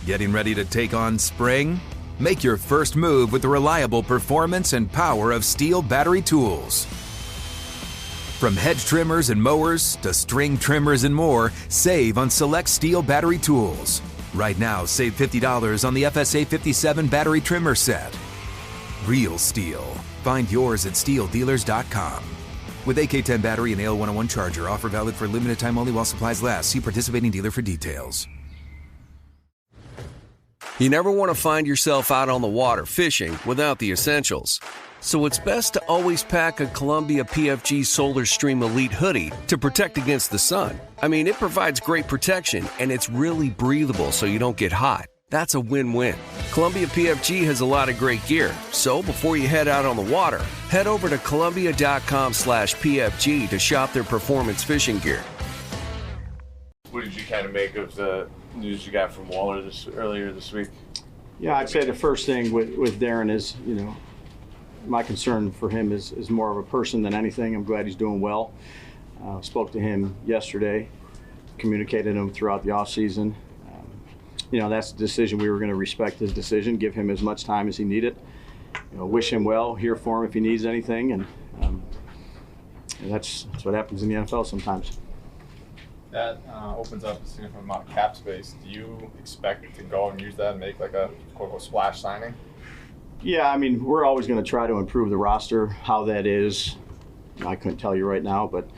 Getting ready to take on spring? Make your first move with the reliable performance and power of Stihl battery tools. From hedge trimmers and mowers to string trimmers and more, save on select Stihl battery tools. Right now, save $50 on the FSA 57 battery trimmer set. Real Stihl. Find yours at stihldealers.com. With AK-10 battery and AL101 charger, offer valid for limited time only while supplies last. See participating dealer for details. You never want to find yourself out on the water fishing without the essentials. So it's best to always pack a Columbia PFG Solar Stream Elite hoodie to protect against the sun. I mean, it provides great protection and it's really breathable so you don't get hot. That's a win-win. Columbia PFG has a lot of great gear. So before you head out on the water, head over to Columbia.com/PFG to shop their performance fishing gear. What did you kind of make of the news you got from Waller earlier this week? Yeah, I'd say the first thing with Darren is, my concern for him is more of a person than anything. I'm glad he's doing well. Spoke to him yesterday, communicated him throughout the offseason. That's the decision. We were going to respect his decision, give him as much time as he needed. Wish him well, here for him if he needs anything, and that's what happens in the NFL sometimes. That opens up a significant amount of cap space. Do you expect to go and use that and make like a quote-unquote splash signing? Yeah, I mean, we're always going to try to improve the roster. How that is, I couldn't tell you right now, but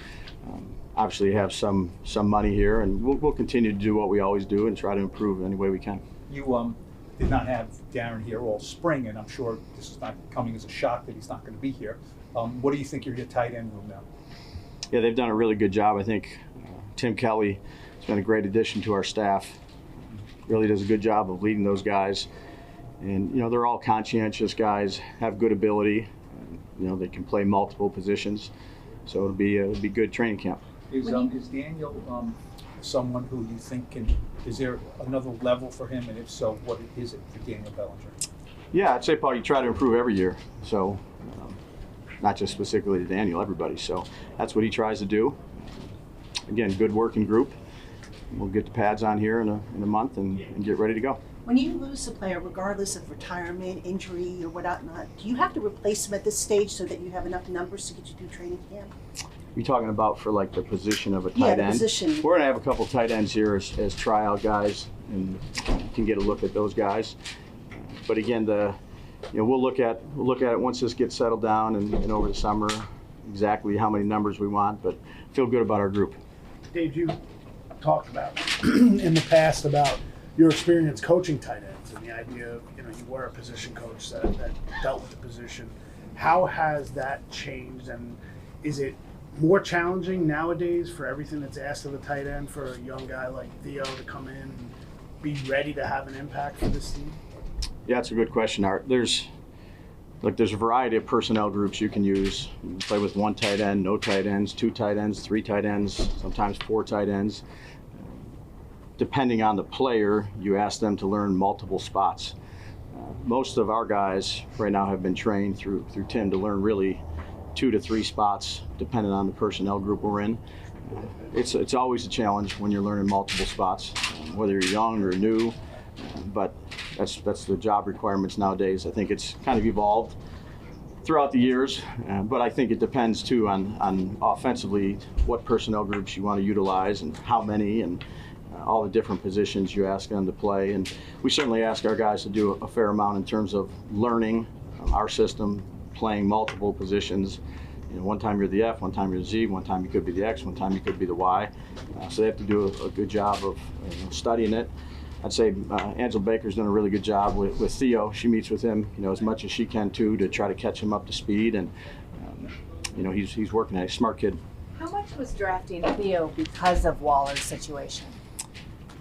obviously have some money here, and we'll continue to do what we always do and try to improve any way we can. You did not have Darren here all spring, and I'm sure this is not coming as a shock that he's not going to be here. What do you think of your tight end room now? Yeah, they've done a really good job. I think Tim Kelly has been a great addition to our staff. Really does a good job of leading those guys. And, they're all conscientious guys, have good ability. They can play multiple positions. So it'll be good training camp. Is Daniel someone who you think is there another level for him? And if so, what is it for Daniel Bellinger? Yeah, I'd say, Paul, you try to improve every year. So not just specifically to Daniel, everybody. So that's what he tries to do. Again, good working group. We'll get the pads on here in a month and get ready to go. When you lose a player, regardless of retirement, injury, or whatnot, do you have to replace him at this stage so that you have enough numbers to get you through training camp? You're talking about for like the position of a tight Yeah, end? the position. We're going to have a couple tight ends here as tryout guys, and you can get a look at those guys. But again, we'll look at it once this gets settled down and over the summer, exactly how many numbers we want, but feel good about our group. Dave, you talked about in the past about your experience coaching tight ends and the idea of, you were a position coach that dealt with the position. How has that changed, and is it more challenging nowadays for everything that's asked of the tight end for a young guy like Theo to come in and be ready to have an impact for this team? Yeah, it's a good question, Art. There's a variety of personnel groups you can use. You can play with one tight end, no tight ends, two tight ends, three tight ends, sometimes four tight ends. Depending on the player, you ask them to learn multiple spots. Most of our guys right now have been trained through Tim to learn really 2 to 3 spots, depending on the personnel group we're in. It's always a challenge when you're learning multiple spots, whether you're young or new, but that's the job requirements nowadays. I think it's kind of evolved throughout the years, but I think it depends too on offensively what personnel groups you want to utilize and how many, and all the different positions you ask them to play. And we certainly ask our guys to do a fair amount in terms of learning our system, playing multiple positions. One time you're the F, one time you're the Z, one time you could be the X, one time you could be the Y. So they have to do a good job of studying it. I'd say Angela Baker's done a really good job with Theo. She meets with him, as much as she can too, to try to catch him up to speed. And he's working at it. Smart kid. How much was drafting Theo because of Waller's situation?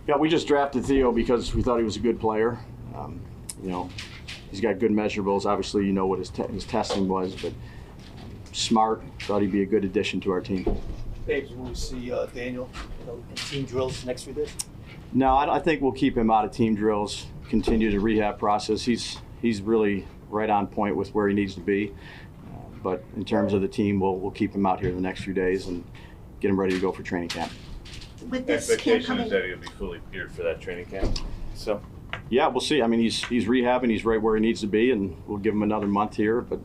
Yeah, we just drafted Theo because we thought he was a good player. He's got good measurables. Obviously, what his testing was, but smart. Thought he'd be a good addition to our team. Dave, will we see Daniel in team drills next few days? No, I think we'll keep him out of team drills. Continue the rehab process. He's really right on point with where he needs to be. But in terms of the team, we'll keep him out here the next few days and get him ready to go for training camp. With this camp Expectation coming, is that he'll be fully cleared for that training camp. So Yeah, we'll see. I mean, he's rehabbing. He's right where he needs to be, and we'll give him another month here. But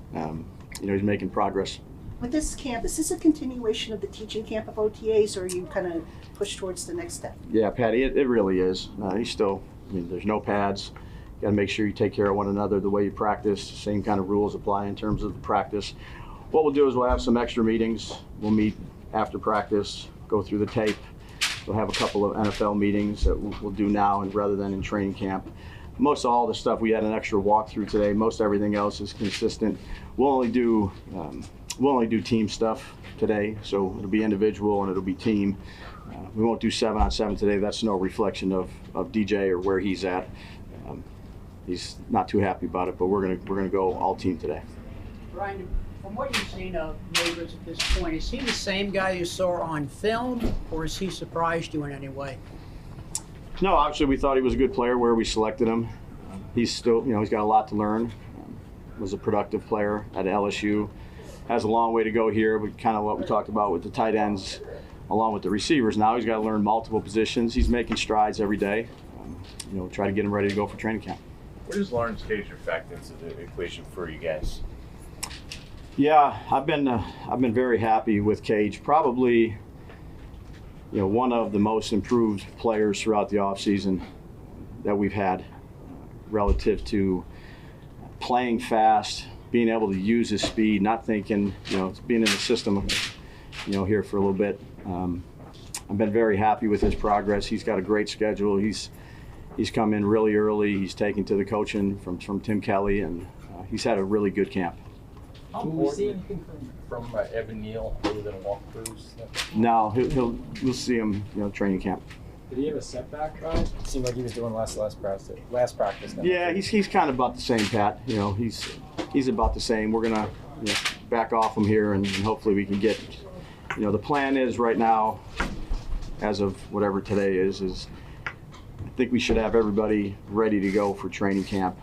he's making progress. With this camp, is this a continuation of the teaching camp of OTAs, or are you kind of push towards the next step? Yeah, Patty, it really is. He's still. I mean, there's no pads. You got to make sure you take care of one another the way you practice. Same kind of rules apply in terms of the practice. What we'll do is we'll have some extra meetings. We'll meet after practice, go through the tape. We'll have a couple of NFL meetings that we'll do now and rather than in training camp. Most all the stuff we had an extra walkthrough today. Most everything else is consistent. We'll only do team stuff today, so it'll be individual and it'll be team. We won't do 7-on-7 today. That's no reflection of DJ or where he's at. He's not too happy about it, but we're gonna go all team today. Brian, from what you've seen of Neighbors at this point, is he the same guy you saw on film, or has he surprised you in any way? No, obviously we thought he was a good player where we selected him. He's still, he's got a lot to learn. Was a productive player at LSU. Has a long way to go here, but kind of what we talked about with the tight ends, along with the receivers. Now he's got to learn multiple positions. He's making strides every day. Try to get him ready to go for training camp. Where does Lawrence Cager factor into the equation for you guys? Yeah, I've been very happy with Cage. Probably, one of the most improved players throughout the offseason that we've had, relative to playing fast, being able to use his speed, not thinking, being in the system, here for a little bit. I've been very happy with his progress. He's got a great schedule. He's come in really early. He's taken to the coaching from Tim Kelly, and he's had a really good camp. Will we see anything from Evan Neal other than walkthroughs? No, we'll see him, training camp. Did he have a setback, Brian? It seemed like he was doing last practice. Yeah, he's kind of about the same, Pat. He's about the same. We're gonna back off him here, and hopefully we can get. The plan is right now, as of whatever today is I think we should have everybody ready to go for training camp,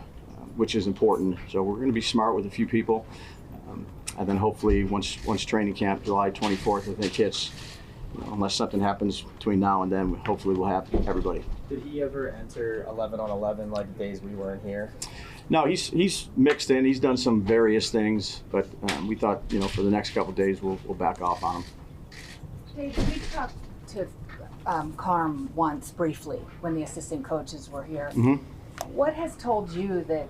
which is important. So we're going to be smart with a few people, and then hopefully once training camp, July 24th, I think hits. Unless something happens between now and then, hopefully we'll have everybody. Did he ever enter 11 on 11 like days we weren't here? No, he's mixed in. He's done some various things, but we thought, for the next couple of days we'll back off on him. Dave, we talked to Carm once briefly when the assistant coaches were here. Mm-hmm. What has told you that,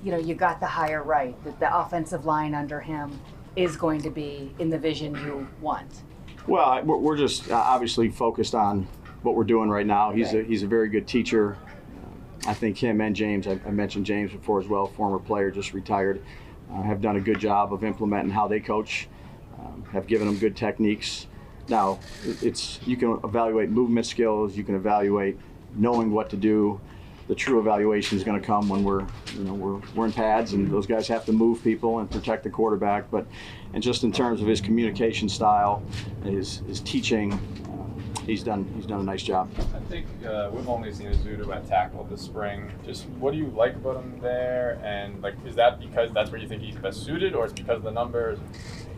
you got the hire right, that the offensive line under him is going to be in the vision you want? Well, we're just obviously focused on what we're doing right now. He's a very good teacher. I think him and James, I mentioned James before as well, former player, just retired, have done a good job of implementing how they coach, have given them good techniques. Now, you can evaluate movement skills, you can evaluate knowing what to do. The true evaluation is going to come when we're in pads, and those guys have to move people and protect the quarterback. And just in terms of his communication style, his teaching, he's done a nice job. I think we've only seen Azudu at tackle this spring. Just what do you like about him there? And is that because that's where you think he's best suited, or is it because of the numbers?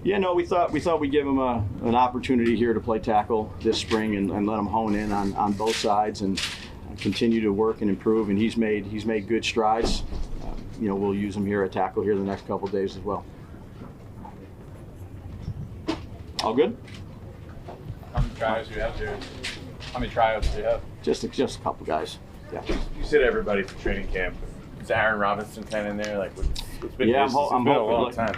Yeah, no, we thought we'd give him an opportunity here to play tackle this spring and let him hone in on both sides and continue to work and improve. And he's made good strides. We'll use him here at tackle here the next couple of days as well. All good? How many tryouts do you have here? How many tryouts do you have? Just a couple guys. Yeah. You said everybody for training camp. Is Aaron Robinson kind of in there? It's been I'm been a hoping. long time.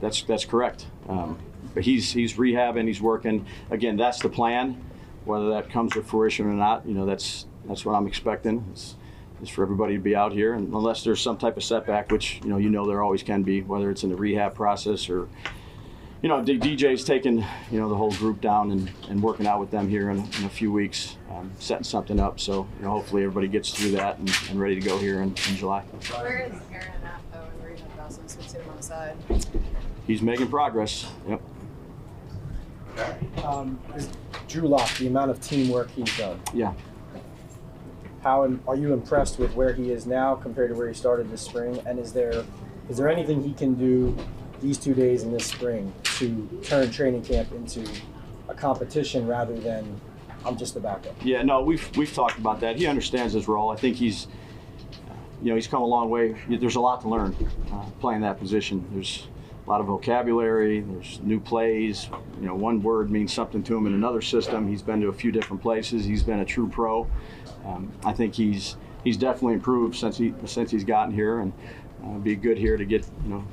That's correct. But he's rehabbing. He's working. Again, that's the plan. Whether that comes to fruition or not, that's what I'm expecting. Is for everybody to be out here, and unless there's some type of setback, which there always can be, whether it's in the rehab process or DJ's taking the whole group down and working out with them here in a few weeks, setting something up. So hopefully everybody gets through that and ready to go here in July. Where is Aaron at though in the rehab process? We see him on the side. He's making progress. Yep. Drew Lock, the amount of teamwork he's done. Yeah. How are you impressed with where he is now compared to where he started this spring? And is there anything he can do these 2 days in this spring to turn training camp into a competition rather than I'm just the backup. Yeah, no, we've talked about that. He understands his role. I think he's come a long way. There's a lot to learn playing that position. There's a lot of vocabulary. There's new plays. One word means something to him in another system. He's been to a few different places. He's been a true pro. I think he's definitely improved since he's gotten here, and be good here to get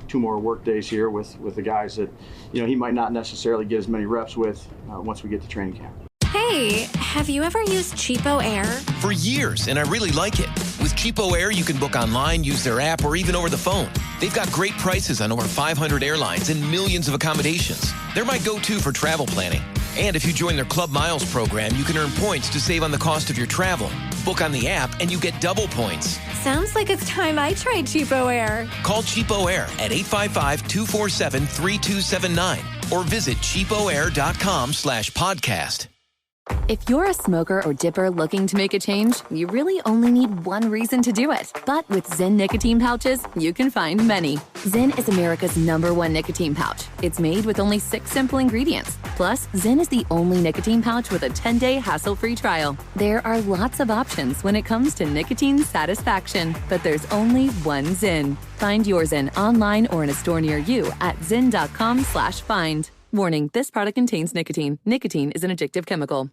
2 more work days here with the guys that he might not necessarily get as many reps with once we get to training camp. Hey, have you ever used Cheapo Air? For years, and I really like it. With Cheapo Air, you can book online, use their app, or even over the phone. They've got great prices on over 500 airlines and millions of accommodations. They're my go-to for travel planning. And if you join their Club Miles program, you can earn points to save on the cost of your travel. Book on the app, and you get double points. Sounds like it's time I tried Cheapo Air. Call Cheapo Air at 855-247-3279 or visit cheapoair.com/podcast. If you're a smoker or dipper looking to make a change, you really only need one reason to do it. But with Zyn nicotine pouches, you can find many. Zyn is America's #1 nicotine pouch. It's made with only 6 simple ingredients. Plus, Zyn is the only nicotine pouch with a 10-day hassle-free trial. There are lots of options when it comes to nicotine satisfaction, but there's only one Zyn. Find your Zyn online or in a store near you at zyn.com/find. Warning, this product contains nicotine. Nicotine is an addictive chemical.